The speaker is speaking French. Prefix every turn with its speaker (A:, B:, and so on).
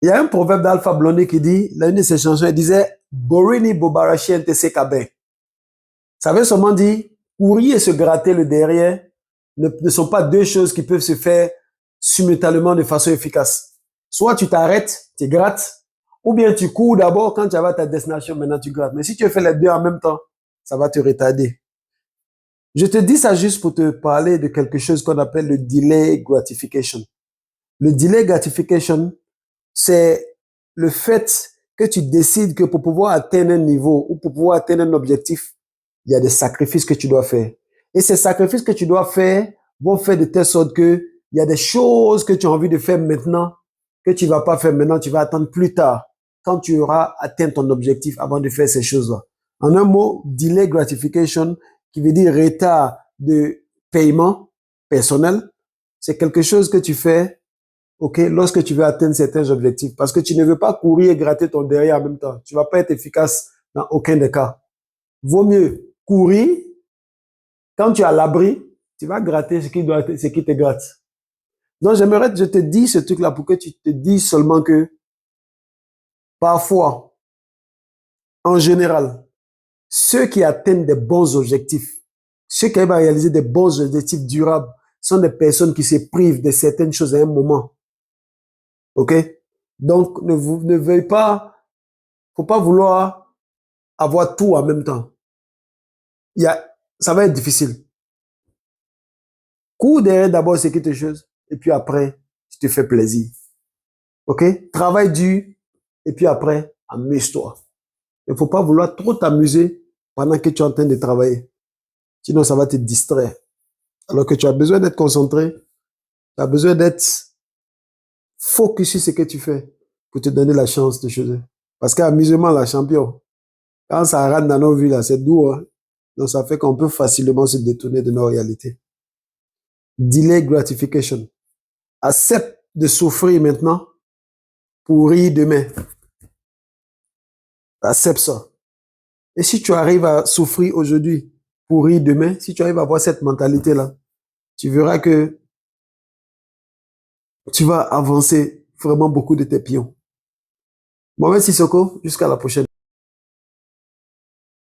A: Il y a un proverbe d'Alpha Blondy qui dit, l'une de ses chansons, elle disait, Borini Bobarashi NTC Kabin. Ça veut seulement dire, courir et se gratter le derrière ne sont pas deux choses qui peuvent se faire simultanément de façon efficace. Soit tu t'arrêtes, tu grattes, ou bien tu cours d'abord, quand tu vas à ta destination, maintenant tu grattes. Mais si tu fais les deux en même temps, ça va te retarder. Je te dis ça juste pour te parler de quelque chose qu'on appelle le delay gratification. Le delay gratification, c'est le fait que tu décides que pour pouvoir atteindre un niveau ou pour pouvoir atteindre un objectif, il y a des sacrifices que tu dois faire. Et ces sacrifices que tu dois faire vont faire de telle sorte que il y a des choses que tu as envie de faire maintenant que tu vas pas faire maintenant, tu vas attendre plus tard quand tu auras atteint ton objectif avant de faire ces choses-là. En un mot, delay gratification, qui veut dire retard de paiement personnel, c'est quelque chose que tu fais, ok, lorsque tu veux atteindre certains objectifs, parce que tu ne veux pas courir et gratter ton derrière en même temps. Tu vas pas être efficace dans aucun des cas. Vaut mieux courir. Quand tu es à l'abri, tu vas gratter ce qui te gratte. Donc, je te dis ce truc-là pour que tu te dises seulement que parfois, en général, ceux qui atteignent des bons objectifs, ceux qui arrivent à réaliser des bons objectifs durables, sont des personnes qui se privent de certaines choses à un moment. OK? Donc, ne veuillez pas, faut pas vouloir avoir tout en même temps. Ça va être difficile. Cours derrière d'abord ce qui te chose, et puis après, tu te fais plaisir. OK? Travaille dur, et puis après, amuse-toi. Il ne faut pas vouloir trop t'amuser pendant que tu es en train de travailler. Sinon, ça va te distraire. Alors que tu as besoin d'être concentré, tu as besoin d'être focus sur ce que tu fais pour te donner la chance de choses. Parce qu'amusement, la champion, quand ça rentre dans nos vies, là, c'est doux. Hein? Donc, ça fait qu'on peut facilement se détourner de nos réalités. Delay gratification. Accepte de souffrir maintenant pour rire demain. Accepte ça. Et si tu arrives à souffrir aujourd'hui pour rire demain, si tu arrives à avoir cette mentalité-là, tu verras que tu vas avancer vraiment beaucoup de tes pions. Mohamed Sissoko, jusqu'à la prochaine.